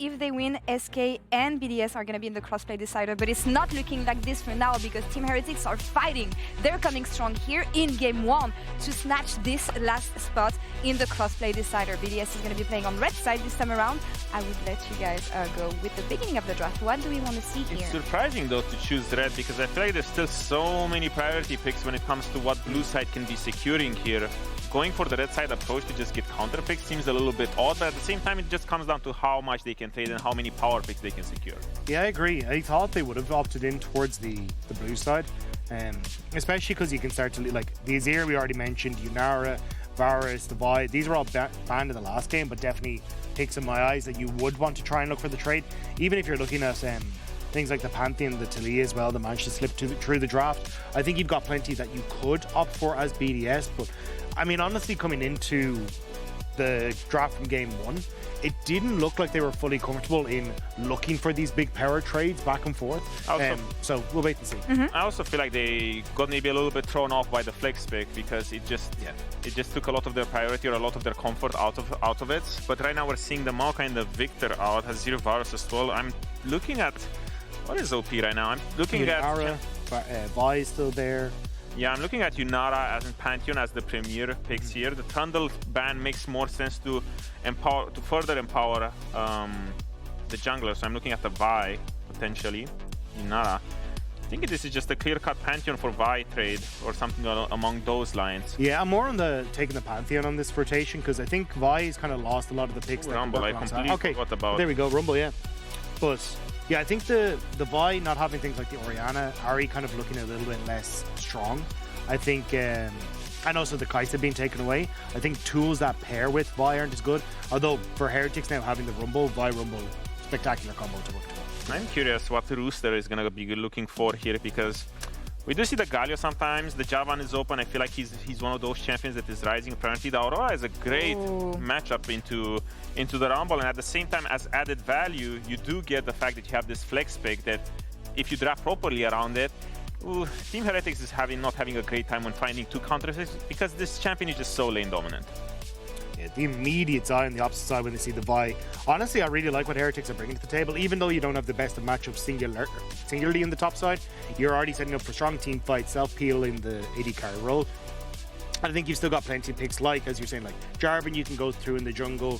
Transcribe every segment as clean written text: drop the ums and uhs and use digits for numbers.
if they win, SK and BDS are going to be in the crossplay decider, but it's not looking like this for now because Team Heretics are fighting. They're coming strong here in Game 1 to snatch this last spot in the crossplay decider. BDS is going to be playing on red side this time around. I would let you guys go with the beginning of the draft. What do we want to see here? It's surprising though to choose red because I feel like there's still so many priority picks when it comes to what blue side can be securing here. Going for the red side approach to just get counter picks seems a little bit odd, but at the same time it just comes down to how much they can trade and how many power picks they can secure. Yeah, I agree. I thought they would have opted in towards the blue side, especially because you can start to, like, the Azir we already mentioned, Yunara, Parus, the Vi, these were all banned in the last game, but definitely picks in my eyes that you would want to try and look for the trade. Even if you're looking at things like the Pantheon, the Taliyah as well, that managed to slip through the draft, I think you've got plenty that you could opt for as BDS, but I mean, honestly, coming into the draft from Game 1, it didn't look like they were fully comfortable in looking for these big power trades back and forth. So we'll wait and see. I also feel like they got maybe a little bit thrown off by the flex pick because it just took a lot of their priority or a lot of their comfort out of it. But right now we're seeing the Maokai and the Victor out, has 0 Varus as well. I'm looking at what is OP right now. I'm looking at Vi is still there. Yeah, I'm looking at Yunara as in Pantheon as the premier picks here. The Trundle ban makes more sense to further empower the jungler. So I'm looking at the Vi potentially. Yunara. I think this is just a clear-cut Pantheon for Vi trade or something among those lines. Yeah, I'm more on taking the Pantheon on this rotation because I think Vi's kind of lost a lot of the picks. Rumble, I completely forgot about. There we go, Rumble, yeah. But yeah, I think the Vi not having things like the Orianna, Ahri kind of looking a little bit less strong. I think, and also the Kai'Sa being taken away. I think tools that pair with Vi aren't as good. Although for Heretics now having the Rumble, Vi Rumble, spectacular combo to work towards. I'm curious what the Rooster is going to be looking for here because we do see the Galio sometimes. The Javan is open. I feel like he's one of those champions that is rising. Apparently, the Aurora is a great matchup into the Rumble, and at the same time, as added value, you do get the fact that you have this flex pick that, if you draft properly around it, Team Heretics is not having a great time when finding 2 counters because this champion is just so lane dominant. Yeah, the immediate eye on the opposite side when they see the Vi. Honestly, I really like what Heretics are bringing to the table. Even though you don't have the best of matchups singularly in the top side, you're already setting up for strong team fights, self-peel in the AD carry role. I think you've still got plenty of picks like, as you're saying, like Jarvan you can go through in the jungle.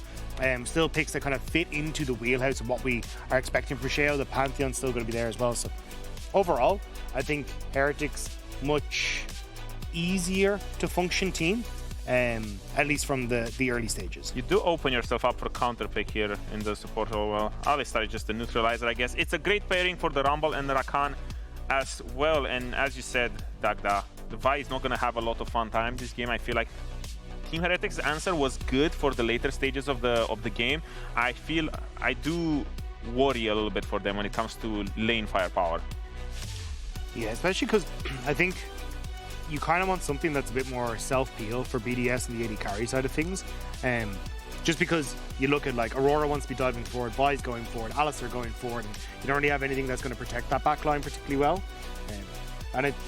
Still picks that kind of fit into the wheelhouse of what we are expecting for Sheo. The Pantheon's still going to be there as well. So overall, I think Heretics much easier to function team. At least from the early stages. You do open yourself up for counter pick here in the support role. Well, Alistar is just a neutralizer, I guess. It's a great pairing for the Rumble and the Rakan as well. And as you said, Dagda, the Vi is not going to have a lot of fun time this game. I feel like Team Heretics' answer was good for the later stages of the game. I do worry a little bit for them when it comes to lane firepower. Yeah, especially because I think you kind of want something that's a bit more self-peel for BDS and the AD carry side of things. Just because you look at like Aurora wants to be diving forward, Vi's going forward, Alistar going forward, and you don't really have anything that's going to protect that backline particularly well.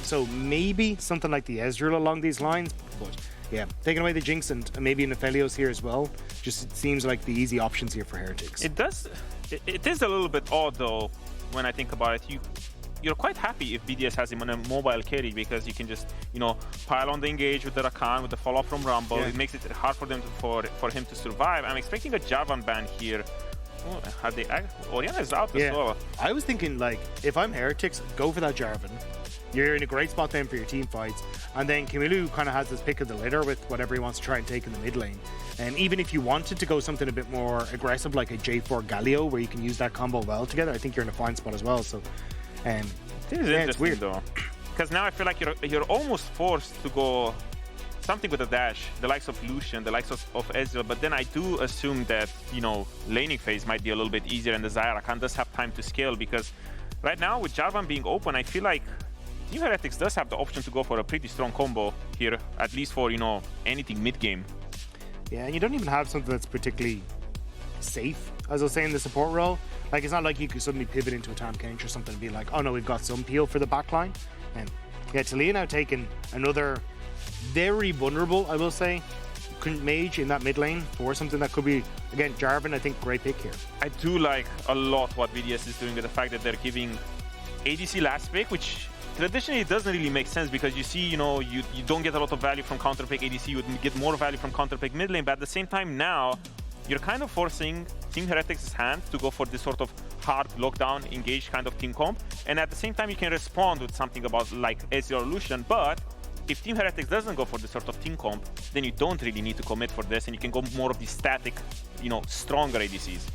So maybe something like the Ezreal along these lines, but yeah, taking away the Jinx and maybe an Aphelios here as well, just seems like the easy options here for Heretics. It does. It is a little bit odd though when I think about it. You're quite happy if BDS has him on a mobile carry because you can just, pile on the engage with the Rakan, with the follow-up from Rumble. Yeah. It makes it hard for them for him to survive. I'm expecting a Javan ban here. Orianna is out as well. I was thinking, like, if I'm Heretics, go for that Jarvan. You're in a great spot then for your team fights. And then Kamiloo kind of has this pick of the litter with whatever he wants to try and take in the mid lane. And even if you wanted to go something a bit more aggressive, like a J4 Galio, where you can use that combo well together, I think you're in a fine spot as well. So. This is interesting weird though, because now I feel like you're almost forced to go something with a dash, the likes of Lucian, the likes of Ezreal, but then I do assume that, laning phase might be a little bit easier and the Xayah Rakan does have time to scale because right now with Jarvan being open, I feel like Team Heretics does have the option to go for a pretty strong combo here, at least for, anything mid-game. Yeah, and you don't even have something that's particularly safe, as I was saying, in the support role. Like, it's not like you could suddenly pivot into a Tam Kench or something and be like, oh no, we've got some peel for the backline. And yeah, Taliyah now taking another very vulnerable, I will say, mage in that mid lane for something that could be, again, Jarvan, I think, great pick here. I do like a lot what BDS is doing with the fact that they're giving ADC last pick, which traditionally it doesn't really make sense because you see, you know, you don't get a lot of value from counter pick ADC, you would get more value from counter pick mid lane, but at the same time now, you're kind of forcing Team Heretics' hand to go for this sort of hard lockdown, engage kind of team comp, and at the same time you can respond with something about like Ezreal Lucian, but if Team Heretics doesn't go for this sort of team comp, then you don't really need to commit for this, and you can go more of the static, you know, stronger ADCs.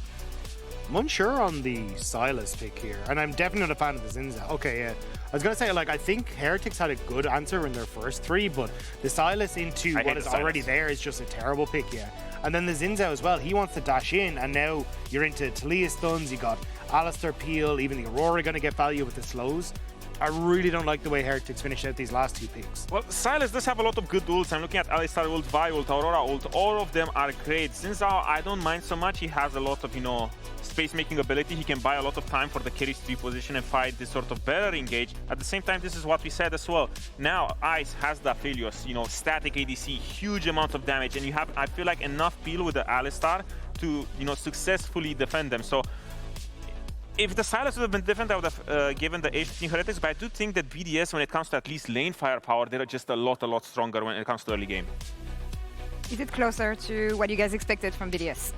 I'm unsure on the Sylas pick here, and I'm definitely not a fan of the Xayah. Okay, yeah. I was going to say, like, I think Heretics had a good answer in their first three, but the Sylas into what is already there is just a terrible pick, yeah. And then the Xayah as well, he wants to dash in, and now you're into Taliyah stuns, you got Alistar peel, even the Aurora going to get value with the slows. I really don't like the way Heretics finished out these last two picks. Well, Sylas does have a lot of good ults. I'm looking at Alistar ult, Vi ult, Aurora ult. All of them are great. Zhao, I don't mind so much. He has a lot of, you know, space-making ability. He can buy a lot of time for the carries to be positioned and fight this sort of better engage. At the same time, this is what we said as well. Now, Ice has the Aphelios, you know, static ADC, huge amounts of damage, and you have, I feel like, enough peel with the Alistar to, you know, successfully defend them. So, if the Sylas would have been different, I would have given the edge to Team Heretics, but I do think that BDS, when it comes to at least lane firepower, they're just a lot stronger when it comes to early game. Is it closer to what you guys expected from BDS?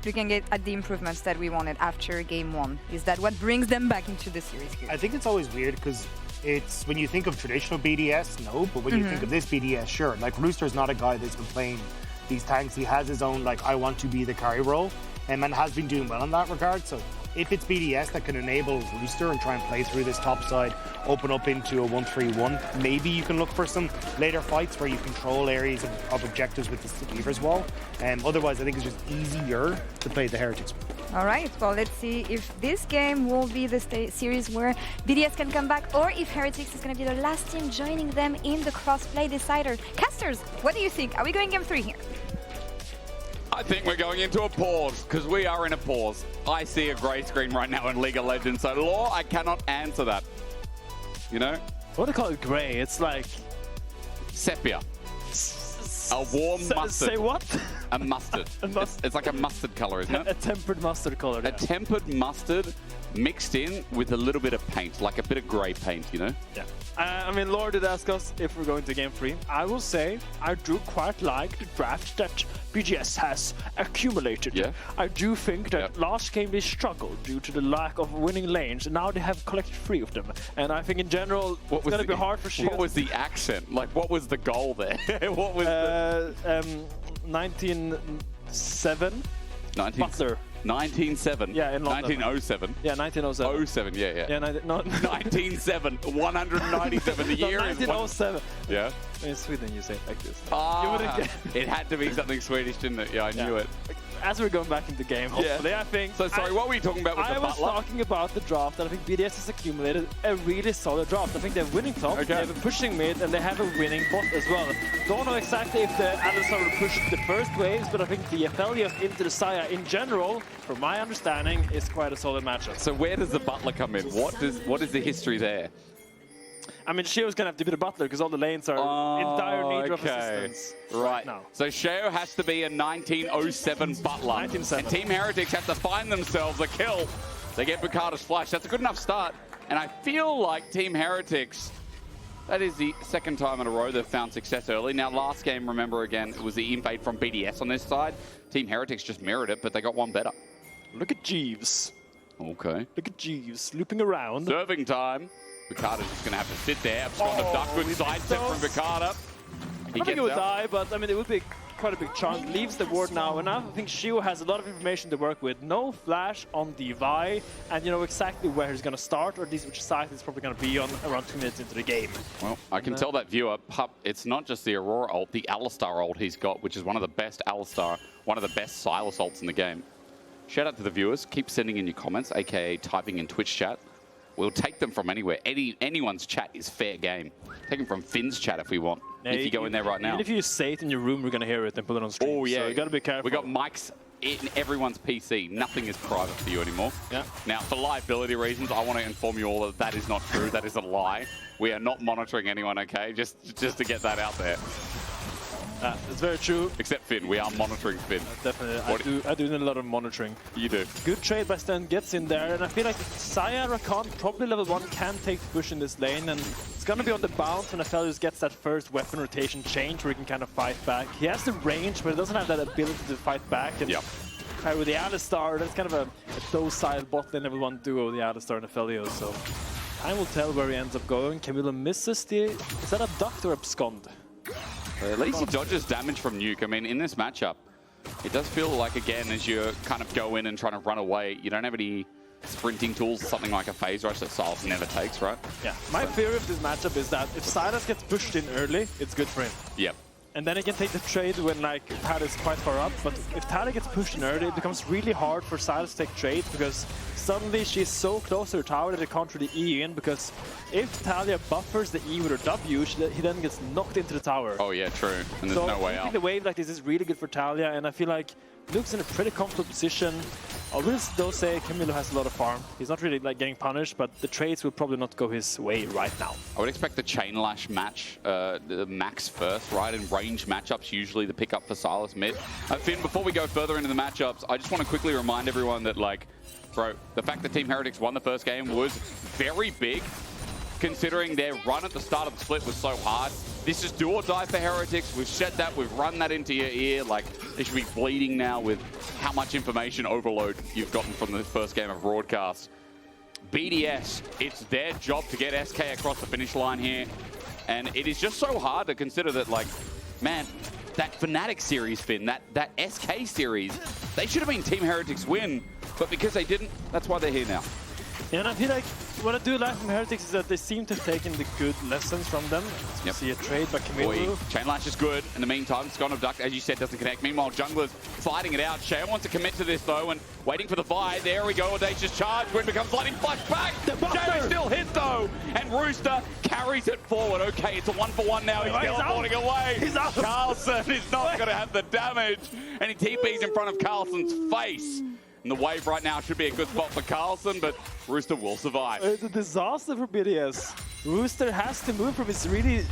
Looking at the improvements that we wanted after game one, is that what brings them back into the series here? I think it's always weird because it's, when you think of traditional BDS, no, but when you think of this BDS, sure. Like, Rooster's not a guy that's been playing these tanks. He has his own, like, I want to be the carry role, and has been doing well in that regard, so if it's BDS that can enable Rooster and try and play through this top side, open up into a 1-3-1, maybe you can look for some later fights where you control areas of objectives with the Weaver's Wall. Otherwise, I think it's just easier to play the Heretics. All right, well, let's see if this game will be the series where BDS can come back, or if Heretics is going to be the last team joining them in the cross-play decider. Casters, what do you think? Are we going game 3 here? I think we're going into a pause, because we are in a pause. I see a grey screen right now in League of Legends, so Laure, I cannot answer that. You know? What do they call it grey? It's like... sepia. A warm mustard. Say what? A mustard. It's like a mustard color, isn't it? A tempered mustard color. A tempered mustard mixed in with a little bit of paint, like a bit of grey paint, you know? Yeah. I mean, Laure did ask us if we're going to game 3. I will say I do quite like the draft that BDS has accumulated. Yeah. I do think that last game they struggled due to the lack of winning lanes, and now they have collected 3 of them. And I think in general, it's going to be hard for Sheo. What was the accent? Like, what was the goal there? What was 1907? Butler. 1907. Yeah, in London. 1907. Yeah, 1907. 07, yeah. Yeah, 1907. 197. The year is 1907. Yeah. In Sweden, you say it like this. It had to be something Swedish, didn't it? Yeah, I knew it. As we're going back into game, hopefully, I think... So, sorry, what were you talking about with the Butler? I was talking about the draft, and I think BDS has accumulated a really solid draft. I think they're winning top, they've been pushing mid, and they have a winning bot as well. Don't know exactly if the Alistar will push the first waves, but I think the Aphelios into the Xayah in general, from my understanding, is quite a solid matchup. So where does the Butler come in? What is the history there? I mean, Sheo's going to have to be the Butler because all the lanes are in dire need of assistance right now. So Sheo has to be a 1907 Butler. 1907. And Team Heretics have to find themselves a kill. They get Boukada's flash. That's a good enough start. And I feel like Team Heretics, that is the second time in a row they've found success early. Now, last game, remember again, it was the invade from BDS on this side. Team Heretics just mirrored it, but they got one better. Look at Jeeves. Okay. Look at Jeeves looping around. Serving time. Boukada's just going to have to sit there. Abscond of Duck, good side step from Boukada. I think it would die, but I mean, it would be quite a big chunk. Leaves the ward now, and now I think Sheo has a lot of information to work with. No flash on the Vi, and you know exactly where he's going to start, or at least which side he's probably going to be on around 2 minutes into the game. Well, I can tell that viewer, it's not just the Aurora ult, the Alistar ult he's got, which is one of the best Alistar, one of the best Sylas ults in the game. Shout out to the viewers. Keep sending in your comments, aka typing in Twitch chat. We'll take them from anywhere. Anyone's chat is fair game. Take them from Finn's chat if we want. Yeah, if you go in there right now. Even if you say it in your room, we're going to hear it and put it on stream. Oh, yeah. So you got to be careful. We got mics in everyone's PC. Nothing is private for you anymore. Yeah. Now, for liability reasons, I want to inform you all that that is not true. That is a lie. We are not monitoring anyone, okay? Just to get that out there. It's very true. Except Finn, we are monitoring Finn. Definitely, I do need a lot of monitoring. You do. Good trade by Stend, gets in there, and I feel like Xayah and Rakan, probably level 1, can take the push in this lane, and it's gonna be on the bounce when Aphelios gets that first weapon rotation change where he can kind of fight back. He has the range, but he doesn't have that ability to fight back. And with the Alistar, that's kind of a docile bot lane level 1 duo, the Alistar and Aphelios, so time will tell where he ends up going. Kamiloo misses the... Is that a duct or abscond? At least he dodges damage from Nuke. I mean, in this matchup, it does feel like, again, as you kind of go in and trying to run away, you don't have any sprinting tools, something like a phase rush that Sylas never takes, right? Yeah. My fear of this matchup is that if Sylas gets pushed in early, it's good for him. Yep. And then he can take the trade when like Taliyah is quite far up. But if Taliyah gets pushed in early, it becomes really hard for Sylas to take trade because suddenly she's so close to her tower that they can't really E in, because if Taliyah buffers the E with her W, he then gets knocked into the tower. Oh yeah, true. And there's no way out. The wave like this is really good for Taliyah, and I feel like Luke's in a pretty comfortable position. I will though say Kamiloo has a lot of farm. He's not really like getting punished, but the trades will probably not go his way right now. I would expect the Chain Lash match, the max first, right? In range matchups, usually the pickup for Sylas mid. Finn, before we go further into the matchups, I just want to quickly remind everyone that, like, bro, the fact that Team Heretics won the first game was very big, considering their run at the start of the split was so hard. This is do or die for Heretics. We've said that, we've run that into your ear. Like, they should be bleeding now with how much information overload you've gotten from the first game of broadcast. BDS, it's their job to get SK across the finish line here. And it is just so hard to consider that, like, man, that Fnatic series, Finn, that SK series, they should have been Team Heretics win, but because they didn't, that's why they're here now. Yeah, and I feel like what I do like from Heretics is that they seem to have taken the good lessons from them. Let's see a trade by Kamiloo. Chain Lash is good. In the meantime, Scott of Duck, as you said, doesn't connect. Meanwhile, Jungler's fighting it out. Sheo wants to commit to this, though, and waiting for the fight. There we go. Audacious charge. Wind becomes lightning flash back. Sheo still hit, though, and Rooster carries it forward. Okay, it's a 1-for-1 now. He's teleporting away. Carlsen is not going to have the damage, and he TPs in front of Carlsen's face. And the wave right now should be a good spot for Carlsen, but Rooster will survive. It's a disaster for BDS. Rooster has to move from his really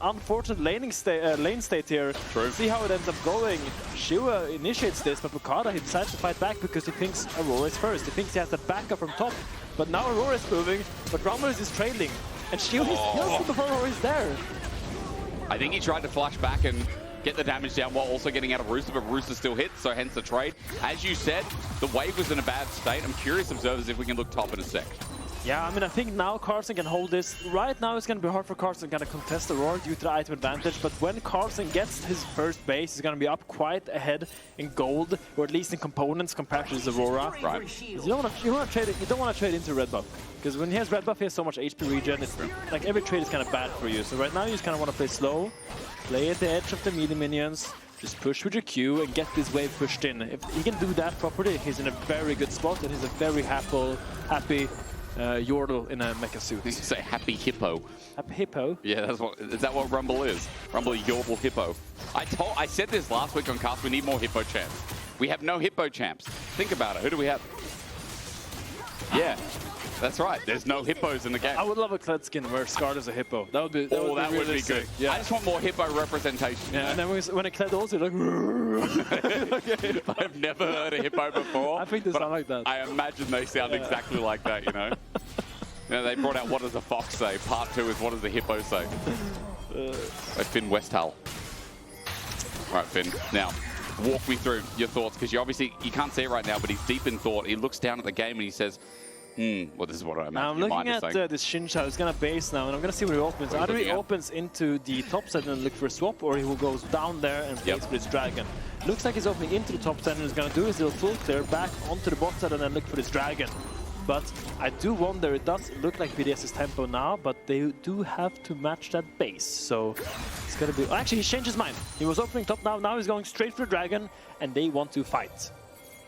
unfortunate lane state here. True. See how it ends up going. Sheo initiates this, but Boukada, he decides to fight back because he thinks Aurora is first. He thinks he has the backup from top. But now Aurora is moving, but Rumblers is trailing. And Sheo is just before Aurora is there. I think he tried to flash back and get the damage down while also getting out of Rooster, but Rooster still hits, so hence the trade. As you said, the wave was in a bad state. I'm curious, observers, if we can look top in a sec. Yeah, I mean, I think now Carlsen can hold this. Right now, it's going to be hard for Carlsen to kind of contest Aurora due to the item advantage, but when Carlsen gets his first base, he's going to be up quite ahead in gold, or at least in components compared to his Aurora. Right. You don't want to trade into red buff, because when he has red buff, he has so much HP regen. It's like every trade is kind of bad for you. So right now, you just kind of want to play slow, play at the edge of the melee minions, just push with your Q and get this wave pushed in. If he can do that properly, he's in a very good spot, and he's a very happy Yordle in a mecha suit. Did you say happy hippo? Happy hippo? Yeah, is that what Rumble is? Rumble Yordle hippo. I said this last week on cast, we need more hippo champs. We have no hippo champs. Think about it, who do we have? Yeah, that's right, there's no hippos in the game. I would love a Kled skin where Scarlet is a hippo. That would be really good. Yeah. I just want more hippo representation. Yeah, and then when a Kled also like... I've never heard a hippo before. I think they sound like that. I imagine they sound exactly like that, you know? You know, they brought out What Does a Fox Say? Part 2 is What Does the Hippo Say? By Finn Westhull. All right, Finn. Now, walk me through your thoughts, because you can't see it right now, but he's deep in thought. He looks down at the game and he says, well, this is what I imagine. I'm looking at this Xayah. He's going to base now, and I'm going to see where he opens. Either he opens into the top side and look for a swap, or he will go down there and base for his dragon. Looks like he's opening into the top side, and he's going to do his little full clear back onto the bot side and then look for his dragon. But I do wonder, it does look like BDS's tempo now, but they do have to match that base. So it's going to be... Actually, he changed his mind. He was opening top now he's going straight for the dragon, and they want to fight.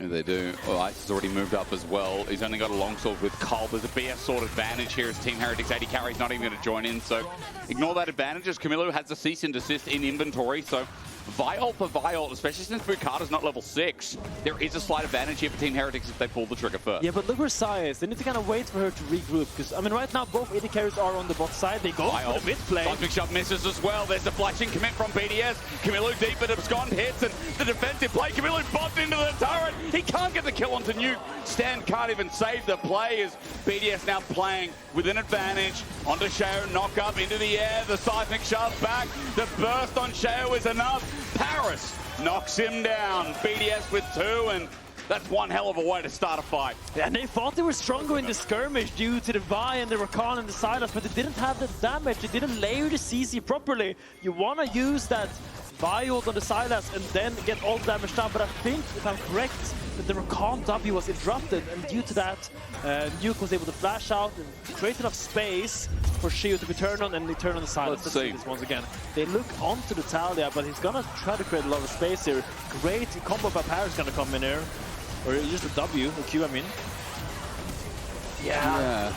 Yeah, they do. Well, Ice has already moved up as well. He's only got a longsword with Cole. There's a BS sword advantage here as Team Heretics. AD carry's not even going to join in, so ignore that advantage as Kamiloo has a cease and desist in inventory. So Viol for Viol, especially since Boukada's not level 6, there is a slight advantage here for Team Heretics if they pull the trigger first. Yeah, but look where Xayah is. They need to kind of wait for her to regroup, because, I mean, right now, both AD carries are on the bot side. They go for the mid play. Cosmic Shove misses as well. There's the flashing commit from BDS. Kamiloo deep, but abscond hits, and the defensive play. Kamiloo bombed into the turret. He can't get the kill onto Nuke. Stend can't even save the play as BDS now playing with an advantage. Onto Sheo, knock up into the air. The seismic shove back. The burst on Sheo is enough. Parus knocks him down. BDS with 2, and that's one hell of a way to start a fight. Yeah, and they thought they were stronger in the skirmish due to the Vi and the Rakan and the Sylas, but they didn't have the damage. They didn't layer the CC properly. You want to use that Vi ult on the Sylas and then get all the damage down, but I think, if I'm correct, that the Rakan W was interrupted, and due to that, Nuke was able to flash out and create enough space for Sheo to be turned on, and they turn on the Sylas. Let's see this once again. They look onto the Taliyah, but he's gonna try to create a lot of space here. Great combo by Parus gonna come in here. Or just a W, or Q, I mean. Yeah.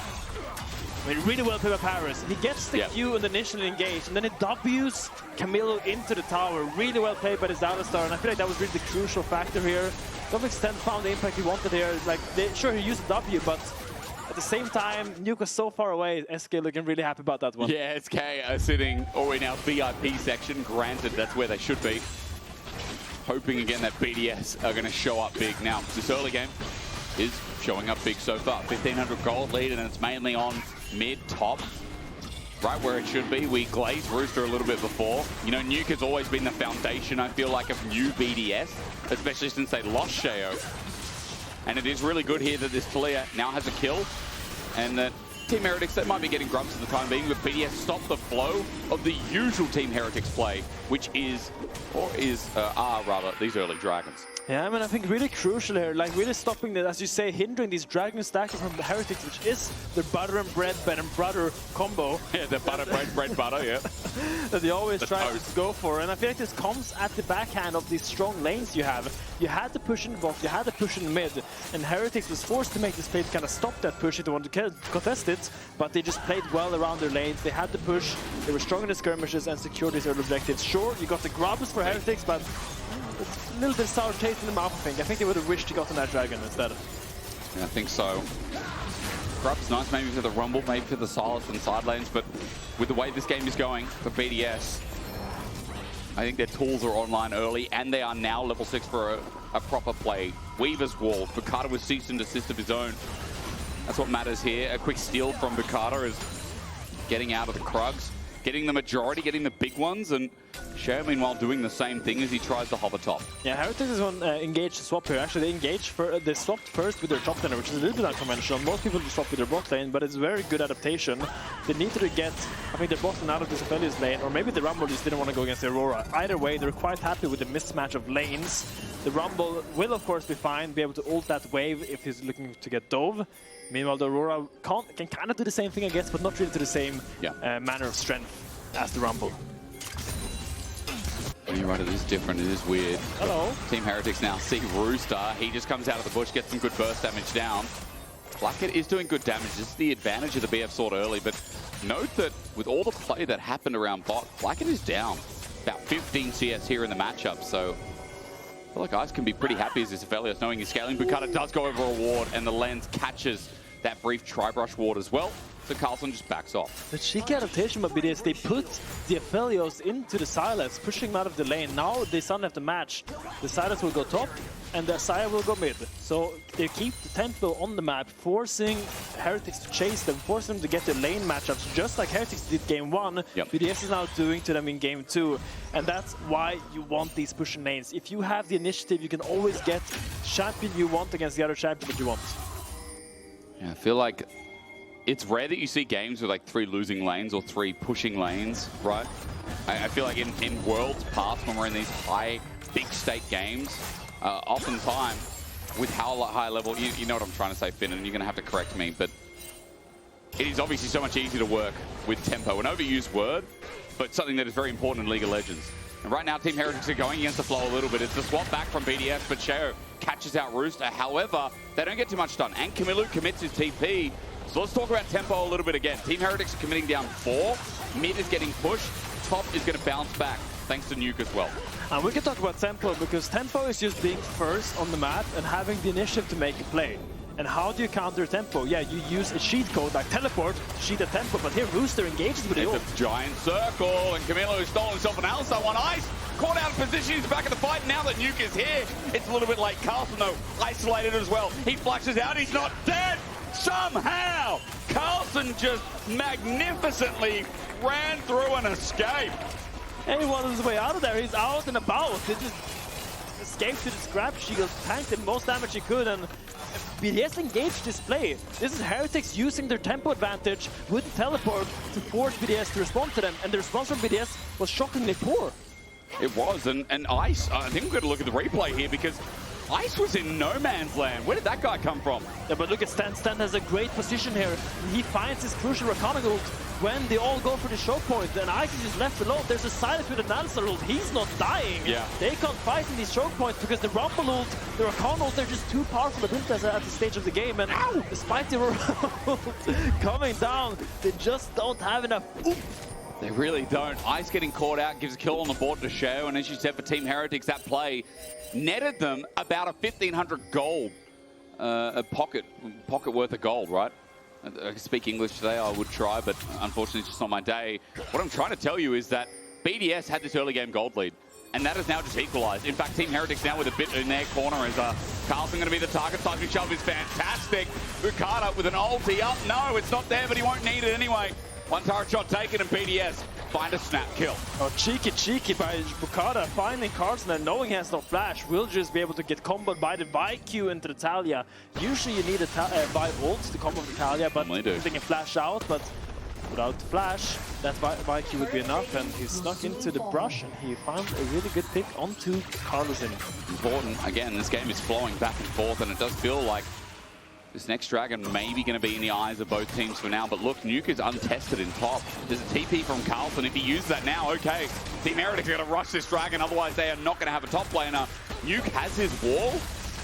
I mean, really well played by Parus. He gets the Q and initially engaged, and then it W's Kamiloo into the tower. Really well played by this Alistar, and I feel like that was really the crucial factor here. To some extent, found the impact he wanted here. Like, sure, he used the W, but at the same time, Nuke was so far away. SK looking really happy about that one. Yeah, SK are sitting in our VIP section. Granted, that's where they should be. Hoping again that BDS are going to show up big. Now, this early game is showing up big so far. 1,500 gold lead, and it's mainly on mid, top, right where it should be. We glazed Rooster a little bit before. You know, Nuke has always been the foundation, I feel like, of new BDS, especially since they lost Sheo. And it is really good here that this Taliyah now has a kill, and that Team Heretics, they might be getting grubs for the time being, but BDS stopped the flow of the usual Team Heretics play, which is, rather, these early dragons. Yeah, I mean, I think really crucial here, like really stopping the, as you say, hindering these dragon stacking from the Heretics, which is the butter and bread combo. Yeah, the butter, bread, butter, yeah. That they always try to go for. And I feel like this comes at the backhand of these strong lanes you have. You had to push in bot, you had to push in mid, and Heretics was forced to make this play to kind of stop that push if they wanted to contest it, but they just played well around their lanes. They had to push, they were strong in the skirmishes and secured these early objectives. Sure, you got the grubs for Heretics, but it's a little bit sour taste in the mouth, I think. I think they would have wished to got on that dragon instead. Yeah, I think so. Grub's nice maybe for the Rumble, maybe for the Sylas and side lanes, but with the way this game is going for BDS, I think their tools are online early, and they are now level 6 for a proper play. Weaver's Wall, Boukada with cease and desist of his own. That's what matters here. A quick steal from Boukada is getting out of the Krugs, getting the majority, getting the big ones, and Sheo, meanwhile, doing the same thing as he tries to hover top. Yeah, Heretics is on engaged swap here. Actually, they swapped first with their top laner, which is a little bit unconventional. Most people just swap with their bot lane, but it's a very good adaptation. They needed to get, I think, their bot lane out of this Aphelios lane, or maybe the Rumble just didn't want to go against the Aurora. Either way, they're quite happy with the mismatch of lanes. The Rumble will, of course, be fine, be able to ult that wave if he's looking to get dove. Meanwhile, the Aurora can kind of do the same thing, I guess, but not really to the same manner of strength as the Rumble. You're right, it is different, it is weird. Hello. Team Heretics now see Rooster. He just comes out of the bush, gets some good burst damage down. Flakked is doing good damage. This is the advantage of the BF sword early, but note that with all the play that happened around bot, Flakked is down about 15 CS here in the matchup, so I feel like guys can be pretty happy as this Aphelios knowing he's scaling. Boukada does go over a ward, and the lens catches that brief tri-brush ward as well. So Carlsen just backs off. The cheeky adaptation by BDS, they put the Aphelios into the Sylas, pushing him out of the lane. Now they suddenly have to match. The Sylas will go top, and the Xayah will go mid. So they keep the tempo on the map, forcing Heretics to chase them, forcing them to get their lane matchups, just like Heretics did game 1. BDS is now doing to them in game 2. And that's why you want these pushing lanes. If you have the initiative, you can always get champion you want against the other champion that you want. Yeah, I feel like it's rare that you see games with like 3 losing lanes or 3 pushing lanes, right? I feel like in Worlds past, when we're in these high, big stake games, oftentimes with how high level, you know what I'm trying to say, Finn, and you're going to have to correct me, but it is obviously so much easier to work with tempo. An overused word, but something that is very important in League of Legends. And right now, Team Heretics are going against the flow a little bit. It's the swap back from BDS, but Sheo catches out Rooster. However, they don't get too much done, and Kamiloo commits his TP. So let's talk about tempo a little bit again. Team Heretics are committing down 4. Mid is getting pushed. Top is going to bounce back. thanks to Nuke as well. And we can talk about tempo, because tempo is just being first on the map and having the initiative to make a play. And how do you counter tempo? Yeah, you use a cheat code like teleport to cheat a tempo, but here Rooster engages with the ult. It's a giant circle, and Kamiloo stole himself an Alistar on ice. Caught out of position, he's back in the fight. Now that Nuke is here, it's a little bit late. Carlsen, though, isolated as well. He flashes out, he's not dead! Somehow, Carlsen just magnificently ran through and escaped. And he was his way out of there. He's out and about. He just escaped to the scrap shield, tanked the most damage he could, and BDS engaged this play. This is Heretics using their tempo advantage with teleport to force BDS to respond to them, and the response from BDS was shockingly poor. It was, and Ice, I think we're going to look at the replay here, because Ice was in no man's land. Where did that guy come from? Yeah, but look at Stend. Stend has a great position here. He finds his crucial Rakan ult when they all go for the choke point, and Ice is just left alone. There's a Sylas with an Alistar ult. He's not dying. Yeah. They can't fight in these choke points because the Rumble ult, the Rakan ult, they're just too powerful abilities at the stage of the game. And despite the ult coming down, they just don't have enough oomph. They really don't. Ice getting caught out gives a kill on the board to Sheo, and as you said, for Team Heretics, that play netted them about a 1,500 gold, a pocket worth of gold, right? I can speak English today, I would try, but unfortunately it's just not my day. What I'm trying to tell you is that BDS had this early game gold lead, and that is now just equalized. In fact, Team Heretics now with a bit in their corner as Carlsen going to be the target. Seismic Shove is fantastic. Boukada with an ulti up. No, it's not there, but he won't need it anyway. One turret shot taken, and BDS find a snap kill. Oh, cheeky by Boukada, finding Carlsen and knowing he has no flash, will just be able to get comboed by the VQ into the Taliyah. Usually you need a Vi ult to combo the Taliyah, but they can flash out, but without the flash, that VQ would be enough, and he snuck into the brush, and he found a really good pick onto Carlsen. Important, again, this game is flowing back and forth, and it does feel like this next Dragon may be going to be in the eyes of both teams for now, but look, Nuke is untested in top. There's a TP from Carlsen. If he uses that now, okay. Team Heretics are going to rush this Dragon, otherwise they are not going to have a top laner. Nuke has his wall,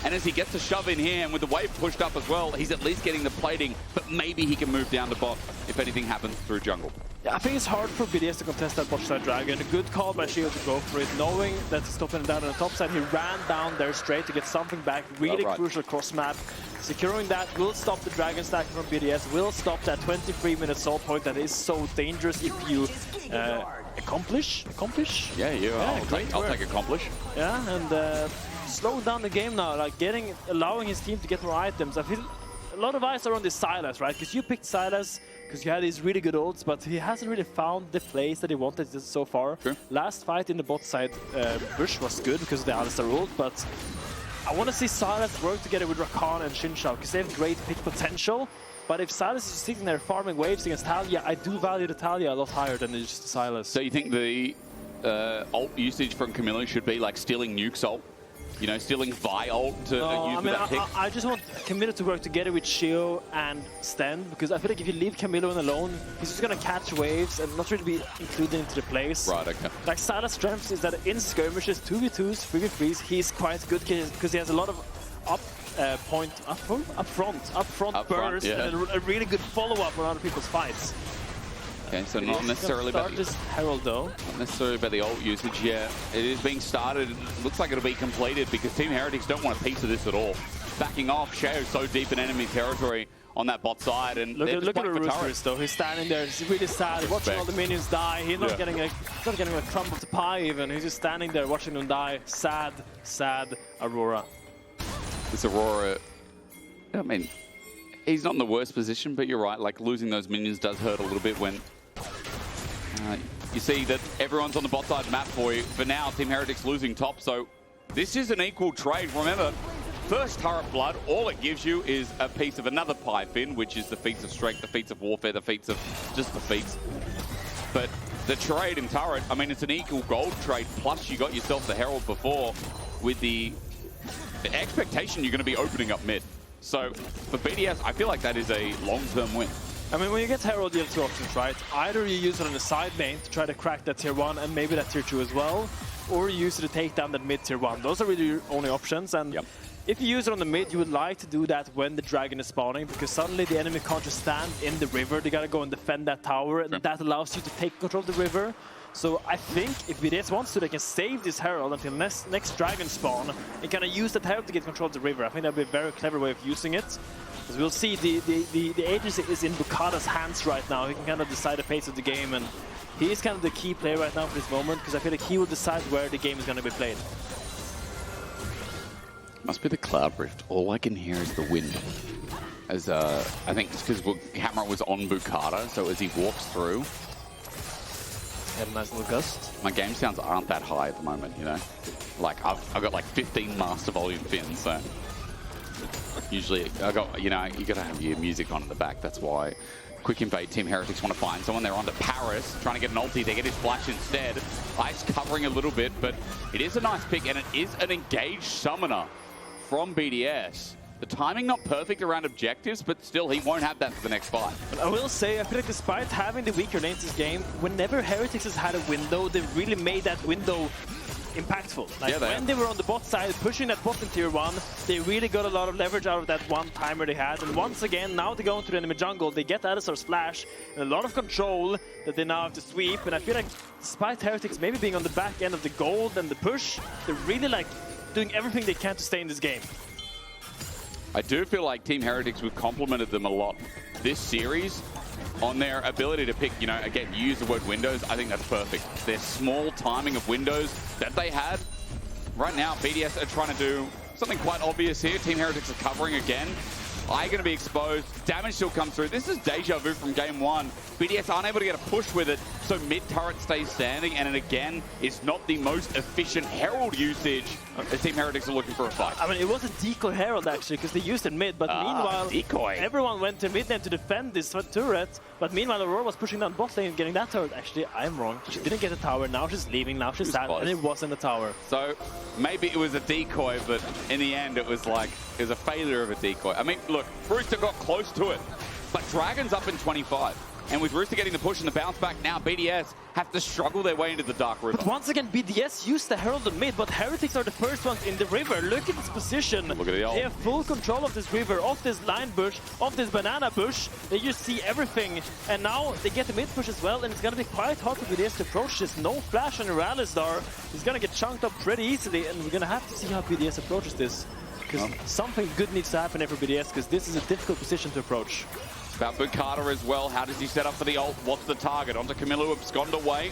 and as he gets to shove in here, and with the wave pushed up as well, he's at least getting the plating, but maybe he can move down to bot if anything happens through jungle. Yeah, I think it's hard for BDS to contest that bot side Dragon. A good call by Sheo to go for it, knowing that he's stopping down on the top side. He ran down there straight to get something back. Really crucial cross map. Securing that will stop the Dragon stack from BDS, will stop that 23-minute soul point that is so dangerous if you accomplish? Yeah, I'll take accomplish. Yeah, and slowing down the game now, like allowing his team to get more items. I feel a lot of eyes are on this Sylas, right? Because you picked Sylas because you had these really good ults, but he hasn't really found the place that he wanted so far. Sure. Last fight in the bot side bush was good because of the Alistar ult, but I want to see Sylas work together with Rakan and Xayah because they have great pick potential. But if Sylas is sitting there farming waves against Taliyah, I do value the Taliyah a lot higher than just Sylas. So you think the ult usage from Kamiloo should be like stealing Nuke's ult? You know, stealing Vi ult to use with that pick? I just want Kamiloo to work together with Sheo and Stend, because I feel like if you leave Kamiloo alone, he's just going to catch waves and not really be included into the plays. Right, okay. Like Sylas' strength is that in skirmishes, 2v2s, 3v3s, he's quite good because he has a lot of upfront burst, yeah. and a really good follow-up on other people's fights. Okay, so not necessarily about this Herald though. Not necessarily about the ult usage. Yeah, it is being started. It looks like it'll be completed because Team Heretics don't want a piece of this at all. Backing off, Sheo so deep in enemy territory on that bot side, and look at the Roosters though. He's standing there. He's really sad, watching all the minions die. He's not getting a crumb of the pie even. He's just standing there watching them die. Sad Aurora. This Aurora, I mean, he's not in the worst position, but you're right. Like losing those minions does hurt a little bit when. You see that everyone's on the bot side map for you. For now, Team Heretics losing top, so this is an equal trade. Remember, first turret blood, all it gives you is a piece of another pie fin, which is the feats of strength, the feats of warfare, the feats of just the feats. But the trade in turret, I mean, it's an equal gold trade, plus you got yourself the Herald before with the expectation you're going to be opening up mid. So for BDS, I feel like that is a long-term win. I mean, when you get Herald, you have two options, right? Either you use it on the side lane to try to crack that tier 1 and maybe that tier 2 as well, or you use it to take down that mid tier 1. Those are really your only options. And if you use it on the mid, you would like to do that when the dragon is spawning, because suddenly the enemy can't just stand in the river. They gotta go and defend that tower, and that allows you to take control of the river. So I think if BDS wants to, they can save this Herald until next Dragon spawn and kind of use that Herald to get control of the river. I think that would be a very clever way of using it. Because we'll see the agency is in Boukada's hands right now. He can kind of decide the pace of the game, and he is kind of the key player right now for this moment, because I feel like he will decide where the game is going to be played. Must be the Cloud Rift. All I can hear is the wind. As I think it's because Hammer was on Boukada, so as he walks through. Have a nice little gust. My game sounds aren't that high at the moment, you know? Like, I've got like 15 master volume fins, so usually I got, you know, you gotta have your music on in the back, that's why. Quick invade, Team Heretics want to find someone. They're onto Parus, trying to get an ulti. They get his flash instead. Ice covering a little bit, but it is a nice pick, and it is an engaged summoner from BDS. The timing not perfect around objectives, but still he won't have that for the next fight. But I will say, I feel like despite having the weaker lanes this game, whenever Heretics has had a window, they've really made that window impactful. Like, yeah, when they were on the bot side, pushing that bot in tier 1, they really got a lot of leverage out of that one timer they had. And once again, now they go into the enemy jungle, they get Alistar's flash, and a lot of control that they now have to sweep. And I feel like despite Heretics maybe being on the back end of the gold and the push, they're really like doing everything they can to stay in this game. I do feel like Team Heretics, we've complimented them a lot this series on their ability to pick, you know, again, you use the word windows. I think that's perfect. Their small timing of windows that they had. Right now, BDS are trying to do something quite obvious here. Team Heretics are covering again. Eye going to be exposed. Damage still comes through. This is deja vu from game 1. BDS aren't able to get a push with it, so mid-turret stays standing, and it again is not the most efficient Herald usage as Team Heretics are looking for a fight. I mean, it was a decoy Herald actually, because they used it mid, but meanwhile, decoy. Everyone went to mid lane to defend this turret, but meanwhile, Aurora was pushing down bot lane and getting that turret. Actually, I'm wrong. She didn't get the tower, now she's leaving, now she's sad, and it wasn't the tower. So, maybe it was a decoy, but in the end, it was like, it was a failure of a decoy. I mean, look, Rooster got close to it, but Dragon's up in 25. And with Rooster getting the push and the bounce back, now BDS have to struggle their way into the Dark River. But once again, BDS used the Herald on mid, but Heretics are the first ones in the river. Look at this position. Look at the ult. They have full control of this river, of this line bush, of this banana bush. They just see everything. And now they get the mid push as well, and it's going to be quite hard for BDS to approach this. No flash on Alistar. He's going to get chunked up pretty easily, and we're going to have to see how BDS approaches this. Because something good needs to happen here for BDS, because this is a difficult position to approach. About Boukada as well. How does he set up for the ult? What's the target? Onto Kamiloo, abscond away.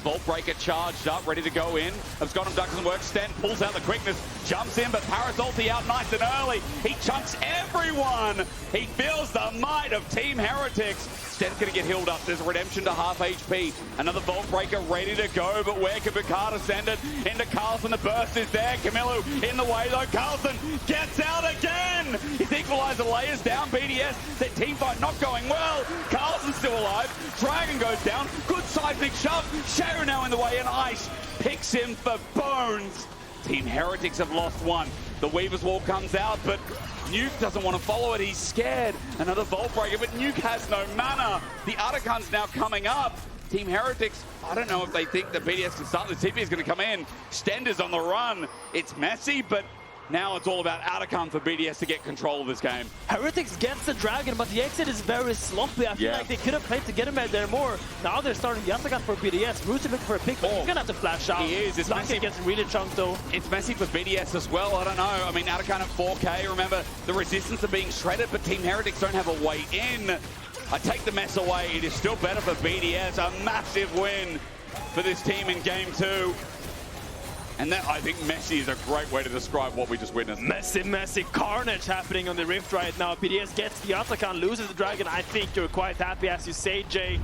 Vault Breaker charged up, ready to go in. Abscond duck doesn't work. Stend pulls out the quickness, jumps in, but Parus ulti out nice and early. He chunks everyone. He feels the might of Team Heretics. Stend's going to get healed up. There's a redemption to half HP. Another Vault Breaker ready to go, but where can Boukada send it? Into Carlsen, the burst is there. Kamiloo in the way though. Carlsen gets out again. His equalizer layers down BDS. Their team fight not going well. Carlsen's still alive. Dragon goes down. Good seismic shove. Sheo now in the way, and Ice picks him for bones. Team Heretics have lost one. The Weaver's Wall comes out, but Nuke doesn't want to follow it. He's scared. Another Vault Breaker, but Nuke has no mana. The Arakan's now coming up. Team Heretics, I don't know if they think that BDS can start. The TP is going to come in. Stend is on the run. It's messy, but now it's all about Arakan for BDS to get control of this game. Heretics gets the Dragon, but the exit is very sloppy. I feel like they could have played to get him out there more. Now they're starting the Arakan for BDS. Rooster looking for a pick, but he's going to have to flash out. He is. It's messy. Gets really chunked though. It's messy for BDS as well. I don't know. I mean, Arakan at 4K. Remember, the resistance are being shredded, but Team Heretics don't have a way in. I take the mess away. It is still better for BDS. A massive win for this team in game 2. And that, I think, messy is a great way to describe what we just witnessed. Messy carnage happening on the Rift right now. BDS gets the Arakan, loses the Dragon. I think you're quite happy, as you say, Jake.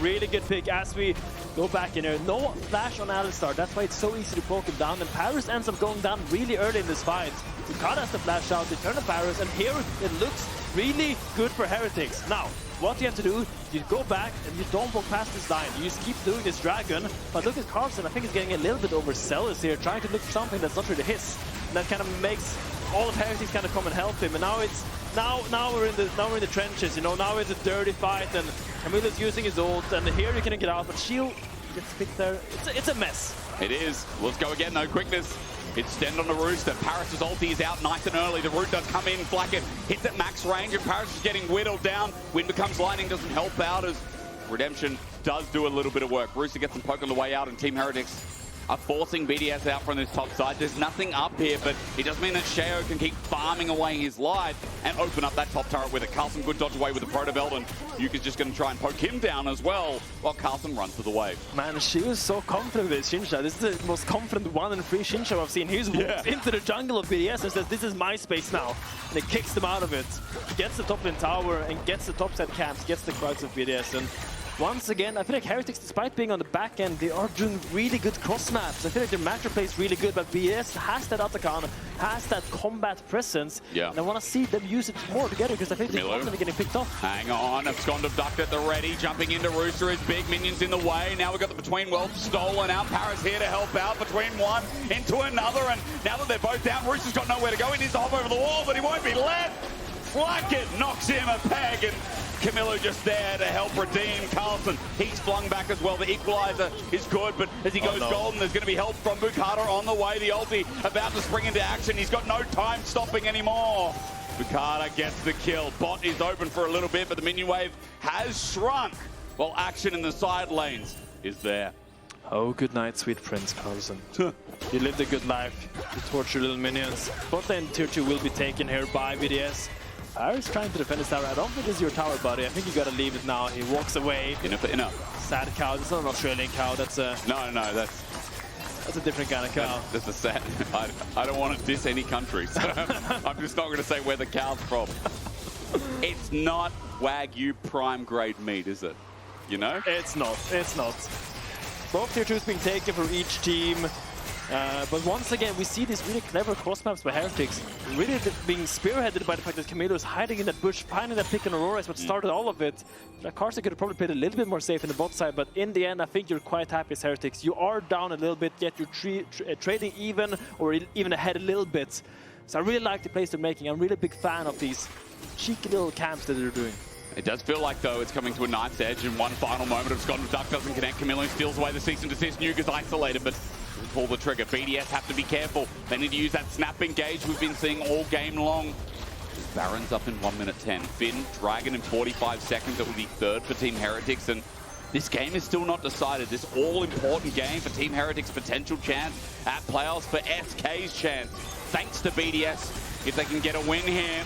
Really good pick as we go back in here. No flash on Alistar. That's why it's so easy to poke him down. And Parus ends up going down really early in this fight. Boukada has to flash out, they turn to Parus, and here it looks really good for Heretics. Now, what you have to do, you go back and you don't walk past this line. You just keep doing this Dragon. But look at Carlsen, I think he's getting a little bit overzealous here, trying to look for something that's not really his. And that kind of makes all of Heretics kind of come and help him. And now it's now we're in the trenches, you know, now it's a dirty fight, and Kamiloo's using his ult, and here you can get out, but Sheo gets picked there. It's a mess. It is. Let's go again though, quickness. It's Stend on the Rooster. Parus' ulti is out nice and early. The root does come in. Flakked hits at max range, and Parus is getting whittled down. Wind becomes lightning, doesn't help out as Redemption does do a little bit of work. Rooster gets them poking the way out, and Team Heretics are forcing BDS out from this top side. There's nothing up here, but it does mean that Sheo can keep farming away his life and open up that top turret with it. Carlsen good dodge away with the Proto Belt, and Nuke is just going to try and poke him down as well, while Carlsen runs to the wave. Man, Sheo is so confident with his Xayah. This is the most confident 1 in 3 Xayah I've seen. He's walks into the jungle of BDS and says, this is my space now. And he kicks them out of it. Gets the top lane tower and gets the top set camps, gets the crowds of BDS. And once again, I feel like Heretics, despite being on the back end, they are doing really good cross maps. I feel like their matchup play is really good, but BDS has that Atakan, has that combat presence. Yeah. And I want to see them use it more together because I think they're constantly getting picked off. Hang on, Abscond Dagda at the ready, jumping into Rooster, his big minions in the way. Now we've got the Between Worlds stolen out. Parus here to help out between one into another, and now that they're both down, Rooster's got nowhere to go. He needs to hop over the wall, but he won't be let. Flakked knocks him a peg, and Kamiloo just there to help redeem Carlsen. He's flung back as well. The equalizer is good, but as he goes golden, there's going to be help from Boukada on the way. The ulti about to spring into action. He's got no time stopping anymore. Boukada gets the kill. Bot is open for a little bit, but the minion wave has shrunk, while action in the side lanes is there. Oh, good night, sweet Prince Carlsen. You lived a good life. You torture little minions. Bot lane tier 2 will be taken here by BDS. Parus trying to defend his tower. I don't think it's your tower, buddy. I think you gotta leave it now. He walks away. Sad cow. That's not an Australian cow. That's a... No, that's a different kind of cow. That's a sad... I don't want to diss any country, so I'm just not going to say where the cow's from. It's not Wagyu prime grade meat, is it? You know? It's not. It's not. Both tier 2s being taken for each team. But once again, we see these really clever cross maps by Heretics, really being spearheaded by the fact that Kamiloo is hiding in that bush, finding that pick on Aurora is what started all of it. Carlsen could have probably played a little bit more safe in the bot side, but in the end, I think you're quite happy as Heretics. You are down a little bit, yet you're trading even, or even ahead a little bit. So I really like the plays they're making. I'm really a big fan of these cheeky little camps that they're doing. It does feel like, though, it's coming to a knife's edge, and one final moment of Scott Duck doesn't connect. Kamiloo steals away the cease and desist. Nuke is isolated, but pull the trigger. BDS have to be careful. They need to use that snap engage we've been seeing all game long. Baron's up in 1 minute 10. Finn, Dragon in 45 seconds. That will be third for Team Heretics, and this game is still not decided. This all-important game for Team Heretics' potential chance at playoffs, for SK's chance. Thanks to BDS, if they can get a win here.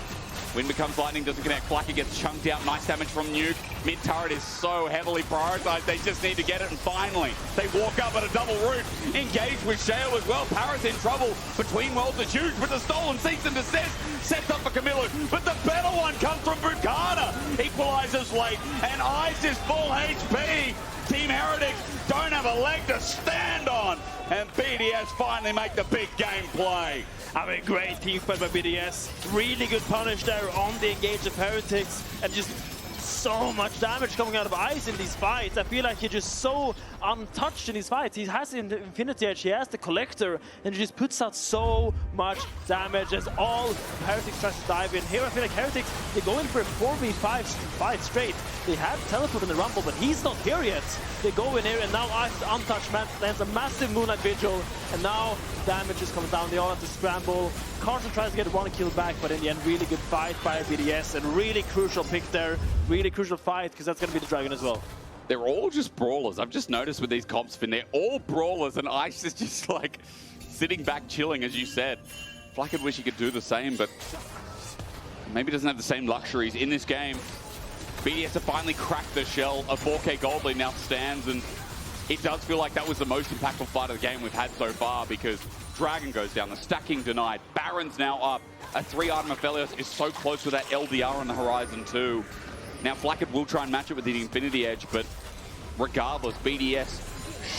Win becomes lightning, doesn't connect. Flakked gets chunked out. Nice damage from Nuke. Mid turret is so heavily prioritized. They just need to get it, and finally they walk up at a double root. Engage with Sheo as well. Parus in trouble. Between Worlds is huge with the stolen cease and desist. Sets up for Kamiloo, but the better one comes from Boukada. Equalizes late, and Ice is full HP. Team Heretics don't have a leg to stand on, and BDS finally make the big game play. I mean, great team fight by BDS. Really good punish there on the engage of Heretics, and just so much damage coming out of Ice in these fights. I feel like he's just so untouched in these fights. He has the Infinity Edge, he has the Collector, and he just puts out so much damage as all Heretics tries to dive in. Here I feel like Heretics, they're going for a 4v5 fight straight. They had Teleport in the Rumble, but he's not here yet. They go in here, and now Ice, untouched, lands a massive Moonlight Vigil, and now damage is coming down. They all have to scramble. Carlsen tries to get one kill back, but in the end, really good fight by BDS, and really crucial pick there. Really crucial fight, because that's going to be the Dragon as well. They're all just brawlers. I've just noticed with these comps, Finn, they're all brawlers, and Ice is just like sitting back chilling, as you said. Flakked wish he could do the same, but maybe doesn't have the same luxuries in this game. BDS have finally cracked the shell. A 4K gold lead now stands, and it does feel like that was the most impactful fight of the game we've had so far, because Dragon goes down, the stacking denied, Baron's now up, a 3-item Aphelios is so close with that LDR on the horizon too. Now Flakked will try and match it with the Infinity Edge, but regardless, BDS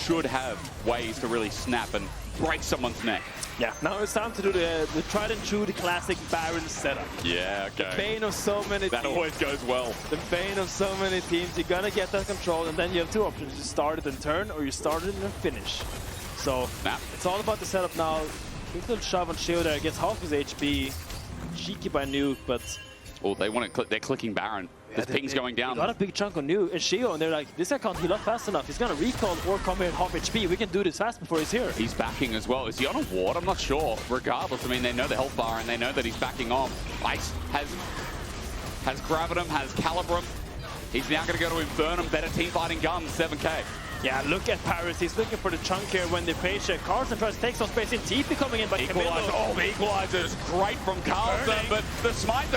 should have ways to really snap and break someone's neck. Yeah, now it's time to do the tried and true, the classic Baron setup. Yeah, okay. The bane of so many teams. That always goes well. The bane of so many teams. You're gonna get that control, and then you have two options. You start it and turn, or you start it and finish. So, it's all about the setup now. Quick little shove on Sheo there, gets half his HP. Cheeky by Nuke, but... Oh, they want to they're clicking Baron. His ping's going down. They got a big chunk on Nuke and Sheo, and they're like, this guy can't heal up fast enough. He's gonna recall or come here at half HP. We can do this fast before he's here. He's backing as well. Is he on a ward? I'm not sure. Regardless, I mean, they know the health bar and they know that he's backing off. Ice has Gravitum, has Calibrum. He's now going to go to Infernum, better team fighting guns, 7k. Yeah, look at Parus. He's looking for the chunk here when they play check. Carlsen tries to take some space in. TP coming in by Kamiloo. Oh, the equalizer is great from Carlsen, but the smite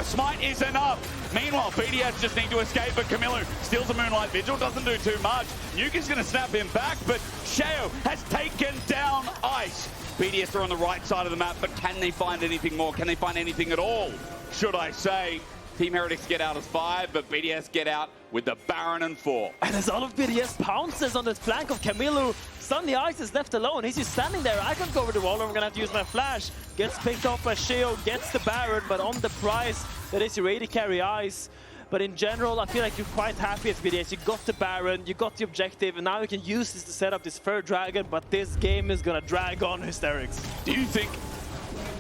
is enough. Meanwhile, BDS just need to escape, but Kamiloo steals a Moonlight Vigil, doesn't do too much. Nuke is going to snap him back, but Sheo has taken down Ice. BDS are on the right side of the map, but can they find anything more? Can they find anything at all, should I say? Team Heretics get out as 5, but BDS get out with the Baron and 4. And as all of BDS pounces on the flank of Kamiloo, suddenly Ice is left alone. He's just standing there. I can't go over the wall, I'm gonna have to use my flash. Gets picked up by Sheo, gets the Baron, but on the price, that is your AD carry Ice. But in general, I feel like you're quite happy as BDS. You got the Baron, you got the objective, and now you can use this to set up this third dragon, but this game is gonna drag on Hysterics. Do you think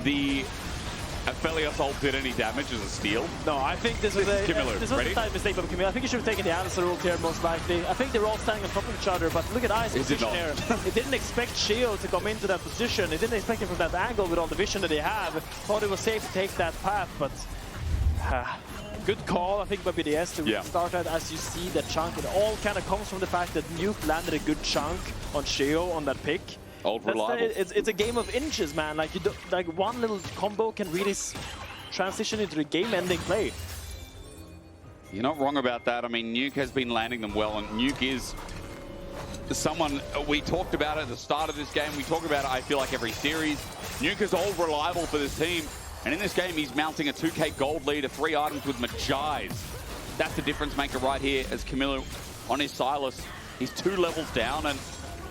the Aphelios ult did any damage as a steal? No, I think this was a slight mistake from Kamiloo. I think he should have taken the Alistar ult here, most likely. I think they're all standing on top of each other, but look at Ice's position here. It didn't expect Sheo to come into that position. It didn't expect him from that angle with all the vision that they have. Thought it was safe to take that path, but good call, I think, by BDS to restart that. As you see that chunk, it all kind of comes from the fact that Nuke landed a good chunk on Sheo on that pick. Old reliable. It's a game of inches, man. Like one little combo can really transition into a game-ending play. You're not wrong about that. I mean, Nuke has been landing them well, and Nuke is someone we talked about at the start of this game. We talk about it, I feel like, every series. Nuke is old reliable for this team, and in this game, he's mounting a 2k gold lead of 3 items with Magi's. That's the difference maker right here as Kamiloo on his Sylas. He's 2 levels down, and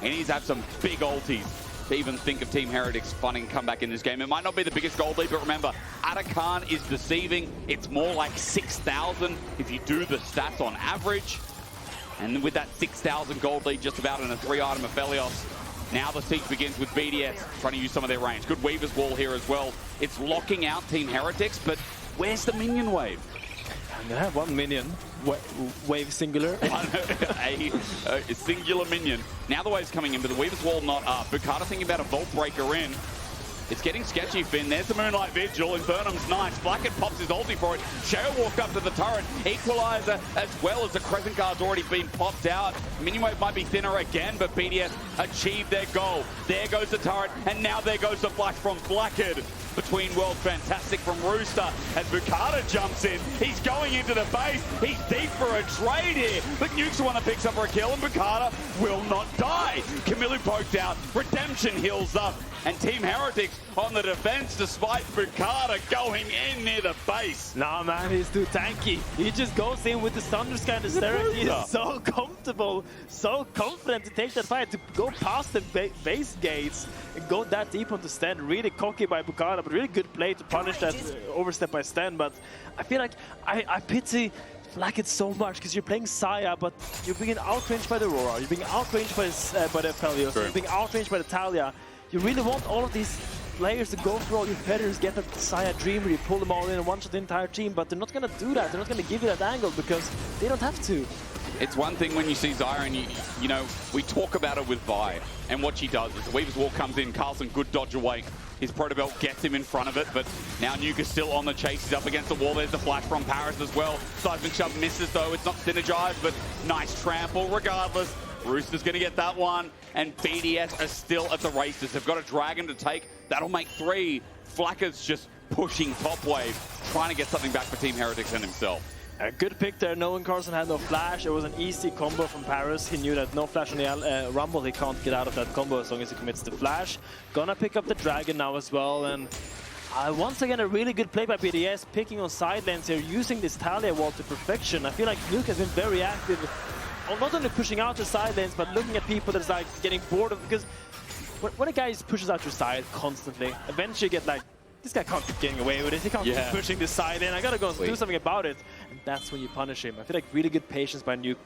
he needs to have some big ultis to even think of Team Heretics finding a comeback in this game. It might not be the biggest gold lead, but remember, Rakan is deceiving. It's more like 6,000 if you do the stats on average. And with that 6,000 gold lead just about in a 3-item Aphelios, now the siege begins with BDS trying to use some of their range. Good Weaver's Wall here as well. It's locking out Team Heretics, but where's the minion wave? I'm gonna have 1 minion. Wave singular. a singular minion. Now the wave's coming in, but the Weaver's Wall not up. Boukada thinking about a Vault Breaker in. It's getting sketchy, Finn. There's the Moonlight Vigil. Infernum's nice. Flakked pops his ulti for it. Sheo walked up to the turret. Equalizer as well as the Crescent Guard's already been popped out. Minion wave might be thinner again, but BDS achieved their goal. There goes the turret, and now there goes the flash from Flakked. Between worlds, fantastic from Rooster as Boukada jumps in. He's going into the base. He's deep for a trade here, but Nuke's the one that picks up for a kill, and Boukada will not die. Kamiloo poked out. Redemption heals up, and Team Heretics on the defense despite Boukada going in near the base. Nah, man, he's too tanky. He just goes in with the Thunder's kind of Hysterics. He's so comfortable, so confident to take that fight, to go past the base gates and go that deep onto Stend. Really cocky by Boukada, but really good play to punish that overstep by Stend. But I feel like I pity Flakked so much because you're playing Xayah, but you're being outranged by the Aurora, you're being outranged by the Aphelios, you're being outranged by the Taliyah. You really want all of these players to go through all your competitors, get that Xayah dream where you pull them all in and one-shot the entire team, but they're not going to do that. They're not going to give you that angle because they don't have to. It's one thing when you see Xayah and you know, we talk about it with Vi, and what she does is the Weaver's Wall comes in, Carlsen, good dodge away. His Protobelt gets him in front of it, but now Nuke is still on the chase. He's up against the wall. There's the flash from Parus as well. Seismic Shove misses though. It's not synergized, but nice trample regardless. Rooster's going to get that one, and BDS are still at the races. They've got a dragon to take. That'll make 3. Flakked's just pushing top wave, trying to get something back for Team Heretics and himself. A good pick there, knowing Carlsen had no flash. It was an easy combo from Parus. He knew that no flash on the Rumble, he can't get out of that combo as long as he commits the flash. Gonna pick up the dragon now as well, and once again a really good play by BDS, picking on side lanes here, using this Taliyah wall to perfection. I feel like Nuke has been very active, not only pushing out the side lanes, but looking at people that's like getting bored of, because when a guy pushes out your side constantly, eventually you get like, this guy can't keep getting away with it. He can't keep pushing this side in. I gotta go do something about it. And that's when you punish him. I feel like really good patience by Nuke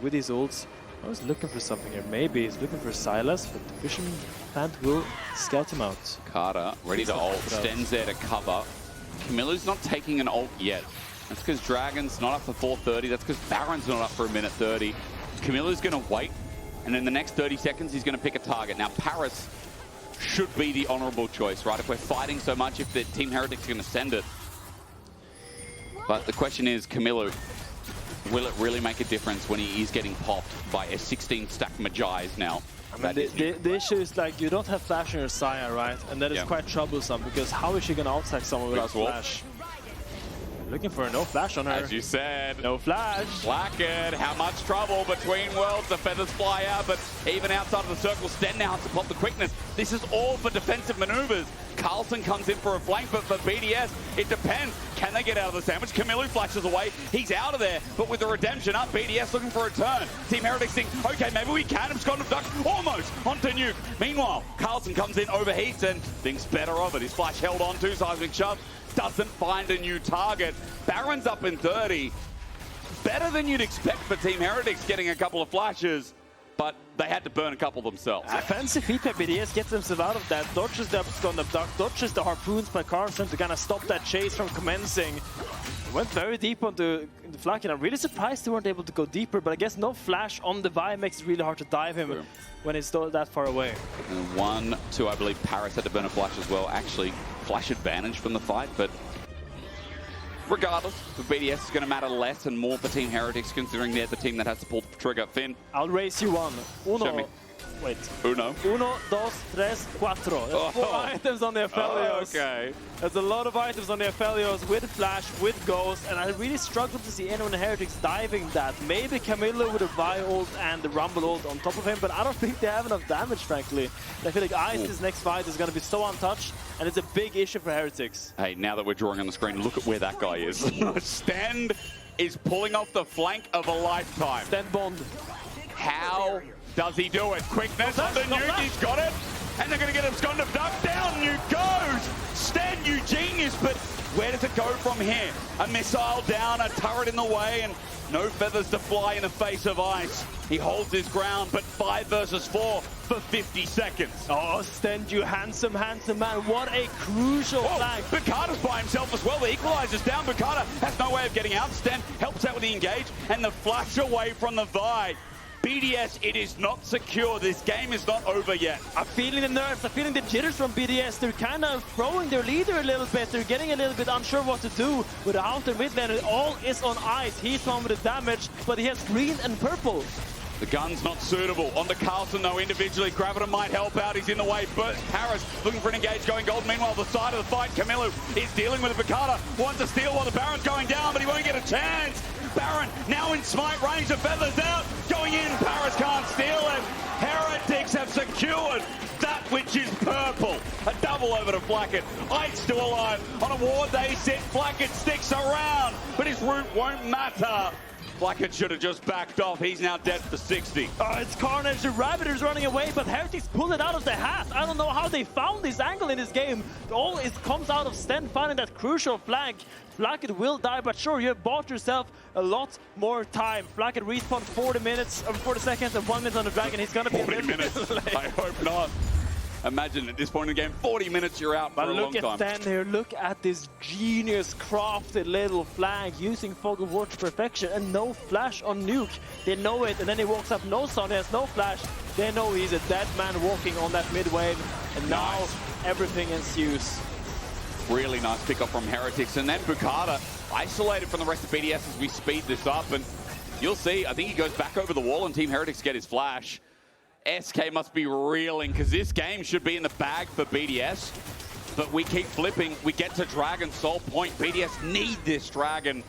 with his ults. I was looking for something here. Maybe he's looking for Sylas, but the Fisherman Plant will scout him out. Carter ready to ult. Stend's there to cover. Kamiloo's not taking an ult yet. That's because Dragon's not up for 4:30. That's because Baron's not up for 1:30. Kamiloo's going to wait, and in the next 30 seconds, he's going to pick a target. Now, Parus should be the honorable choice, right? If we're fighting so much, if the Team Heretics are going to send it. But the question is, Kamiloo, Will it really make a difference when he is getting popped by a 16-stack Magi's now? I mean, the issue is like you don't have flash in your Xayah, right? And that is quite troublesome because how is she gonna outstack someone without flash? Looking for a no flash on her. As you said. No flash. Flakked, how much trouble between worlds. The feathers fly out, but even outside of the circle, Stend now has to pop the quickness. This is all for defensive maneuvers. Carlsen comes in for a flank, but for BDS, it depends. Can they get out of the sandwich? Kamiloo flashes away. He's out of there, but with the redemption up, BDS looking for a turn. Team Heretics think, okay, maybe we can. Abscond duck almost onto Nuke. Meanwhile, Carlsen comes in, overheats, and thinks better of it. His flash held on to, seismic shove. Doesn't find a new target. Baron's up in 30. Better than you'd expect for Team Heretics getting a couple of flashes, but they had to burn a couple themselves. Fancy feat by BDS gets themselves out of that, dodges the Abscond Duck, dodges the harpoons by Carlsen to kind of stop that chase from commencing. Went very deep onto the Flakked. I'm really surprised they weren't able to go deeper, but I guess no flash on the Vi makes it really hard to dive him when he's that far away. And 1, 2, I believe Parus had to burn a flash as well. Actually, flash advantage from the fight, but regardless, for BDS it's going to matter less and more for Team Heretics, considering they're the team that has to pull the trigger. Finn. I'll raise you one. Uno. Wait. Uno. Uno, dos, tres, cuatro. There's 4 items on the Aphelios. Okay. There's a lot of items on the Aphelios with Flash, with Ghost, and I really struggled to see anyone in Heretics diving that. Maybe Kamiloo with a Vi ult and the Rumble ult on top of him, but I don't think they have enough damage, frankly. And I feel like Ice, this next fight, is going to be so untouched, and it's a big issue for Heretics. Hey, now that we're drawing on the screen, look at where that guy is. Stend is pulling off the flank of a lifetime. Stend Bond. How does he do it? Quickness on the Nuke, he's got it. And they're going to get Abscond Duck down. Nuke goes. Stend, you genius, but where does it go from here? A missile down, a turret in the way, and no feathers to fly in the face of Ice. He holds his ground, but 5 versus 4 for 50 seconds. Oh, Stend, you handsome, handsome man. What a crucial flank. Boukada's by himself as well. The equalizer's down. Boukada has no way of getting out. Stend helps out with the engage, and the flash away from the Vi. BDS, it is not secure. This game is not over yet. I'm feeling the nerves. I'm feeling the jitters from BDS. They're kind of throwing their leader a little bit. They're getting a little bit unsure what to do without their mid laner. All is on Ice. He's one with the damage, but he has green and purple. The gun's not suitable. On the Carlsen, though, individually, Gravita might help out. He's in the way, but Parus looking for an engage, going gold. Meanwhile, the side of the fight, Kamiloo is dealing with a Boukada. Wants to steal while the Baron's going down, but he won't get a chance. Baron now in smite range, the feathers out, going in, Parus can't steal it. Heretics have secured that which is purple. A double over to Flakked. Ice still alive. On a ward they sit, Flakked sticks around, but his route won't matter. Flakked should have just backed off. He's now dead for 60. Oh, it's Carnage. The Rabbit is running away, but Heretics pull it out of the hat. I don't know how they found this angle in this game. All it comes out of Stend finding that crucial flank. Flakked will die, but sure, you have bought yourself a lot more time. Flakked respawn 40 seconds and 1 minute on the Dragon. He's gonna be 40 minutes. I hope not. Imagine at this point in the game, 40 minutes you're out for a long time. But look at Stend here, look at this genius crafted little flank using Fog of War to perfection and no flash on Nuke. They know it, and then he walks up, no sun, he has no flash. They know he's a dead man walking on that mid wave, and now everything ensues. Really nice pickup from Heretics, and then Boukada isolated from the rest of BDS as we speed this up, and you'll see, I think he goes back over the wall and Team Heretics get his flash. SK must be reeling, because this game should be in the bag for BDS, but we keep flipping. We get to Dragon Soul Point. BDS need this Dragon.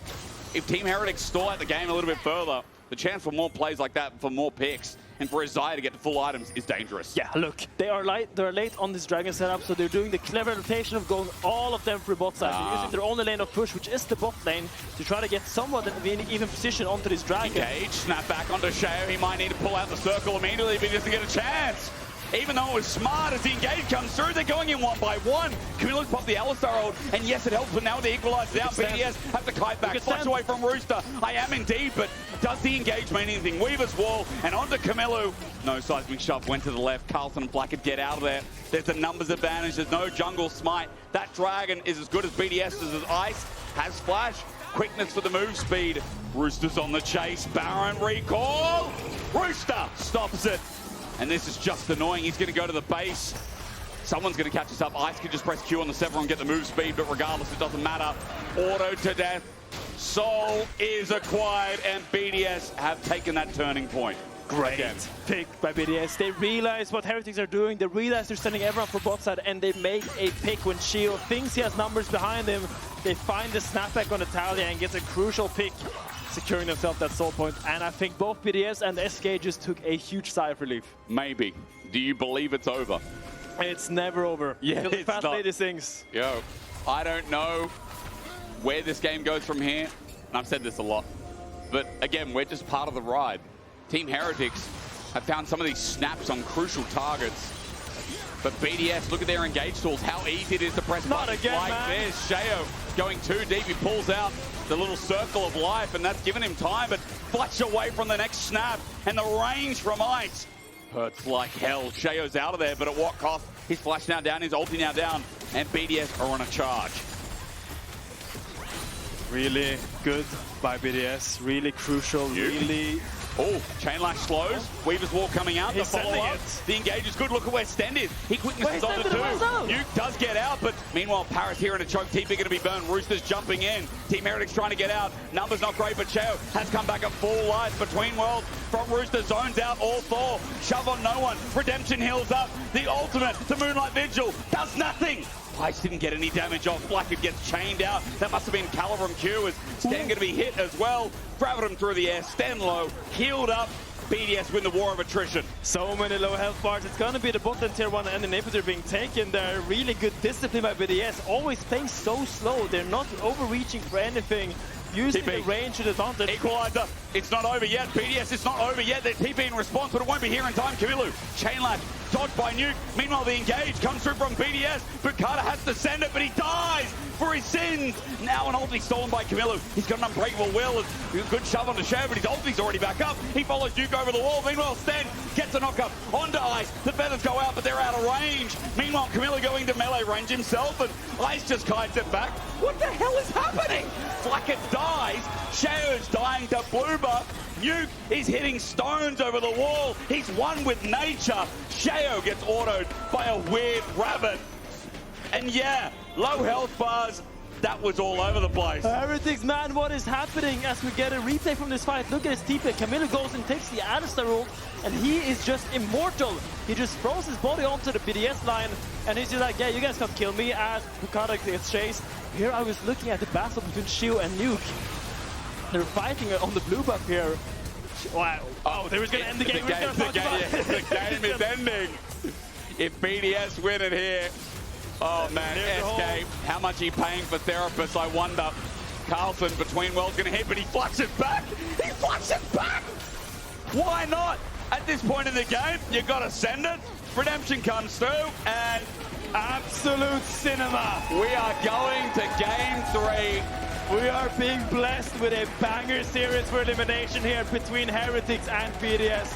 If Team Heretics stall out the game a little bit further, the chance for more plays like that, for more picks, and for Xayah to get the full items is dangerous. Yeah, look, they're late on this Dragon setup, so they're doing the clever rotation of going all of them through bot side. They're using their only lane of push, which is the bot lane, to try to get somewhat of an even position onto this Dragon. Engage, snap back onto Sheo. He might need to pull out the circle immediately if he doesn't get a chance. Even though it was smart, as the engage comes through, they're going in 1 by 1. Kamiloo's popped the Alistar ult, and yes, it helps, but now the equalizer's out. BDS have to kite back, flash away from Rooster. I am indeed, but does the engage mean anything? Weaver's wall, and onto Kamiloo. No seismic shove, went to the left. Carlsen and Flakked get out of there. There's a numbers advantage, there's no jungle smite. That Dragon is as good as BDS's as Ice. Has flash, quickness for the move speed. Rooster's on the chase, Baron recall. Rooster stops it. And this is just annoying. He's going to go to the base. Someone's going to catch us up. Ice can just press Q on the Severon and get the move speed, but regardless, it doesn't matter. Auto to death. Soul is acquired, and BDS have taken that turning point. Great pick by BDS. They realize what Heretics are doing. They realize they're sending everyone for bot side, and they make a pick when Sheo thinks he has numbers behind him. They find the snapback on the Taliyah and gets a crucial pick, securing themselves that soul point. And I think both BDS and SK just took a huge sigh of relief. Maybe. Do you believe it's over? It's never over. Yeah, Till the it's fat not. lady sings. Yo, I don't know where this game goes from here, and I've said this a lot. But again, we're just part of the ride. Team Heretics have found some of these snaps on crucial targets. But BDS, look at their engage tools, how easy it is to press buttons like this. Sheo going too deep, he pulls out the little circle of life, and that's given him time, but flash away from the next snap, and the range from Ice hurts like hell. Sheo's out of there, but at what cost? His flash now down, his ulti now down, and BDS are on a charge. Really good by BDS, really crucial, really... Oh, chain lash slows. Weaver's wall coming out. He's the follow-up. it. The engage is good. Look at where Stend is. He quicknesses on the two. Nuke does get out, but meanwhile, Parus here in a choke. TP going to be burned. Rooster's jumping in. Team Heretics trying to get out. Numbers not great, but Sheo has come back at full life. Between worlds from Rooster. Zones out all four. Shove on no one. Redemption heals up. The ultimate, the Moonlight Vigil, does nothing. Ice didn't get any damage off. Flakked gets chained out. That must have been Calibrum Q, as Stend going to be hit as well. Grabbed him through the air. Stend low, healed up. BDS win the war of attrition. So many low health bars. It's going to be the bottom tier 1 and the inhibitor being taken there. Really good discipline by BDS. Always playing so slow. They're not overreaching for anything. Using the range to the advantage. Equalizer. It's not over yet. BDS, it's not over yet. They're TP in response, but it won't be here in time. Kamiloo, chain lash, dodged by Nuke. Meanwhile, the engage comes through from BDS. Boukada has to send it, but he dies for his sins. Now an ulti stolen by Kamiloo. He's got an unbreakable will. A good shove onto Sheo, but his ulti's already back up. He follows Nuke over the wall. Meanwhile, Stend gets a knock-up onto Ice. The feathers go out, but they're out of range. Meanwhile, Kamiloo going to melee range himself, and Ice just kites it back. What the hell is happening? Flakked dies. Sheo's dying to blue buff. Nuke is hitting stones over the wall. He's one with nature. Sheo gets autoed by a weird rabbit. And yeah, low health bars. That was all over the place. Heretics, man, what is happening as we get a replay from this fight? Look at his TP. Kamiloo goes and takes the Alistar ult, and he is just immortal. He just throws his body onto the BDS line, and he's just like, yeah, you guys can't kill me, as Boukada gets chased. Here I was looking at the battle between Sheo and Nuke. They're fighting on the blue buff here. Wow. Oh, they were going to end the game. The game is ending. If BDS win it here, oh man, SK, how much are you paying for therapists, I wonder. Carlsen between worlds going to hit, but he flucks it back. He flucks it back. Why not? At this point in the game, you got to send it. Redemption comes through, and absolute cinema. We are going to game 3. We are being blessed with a banger series for elimination here between Heretics and BDS.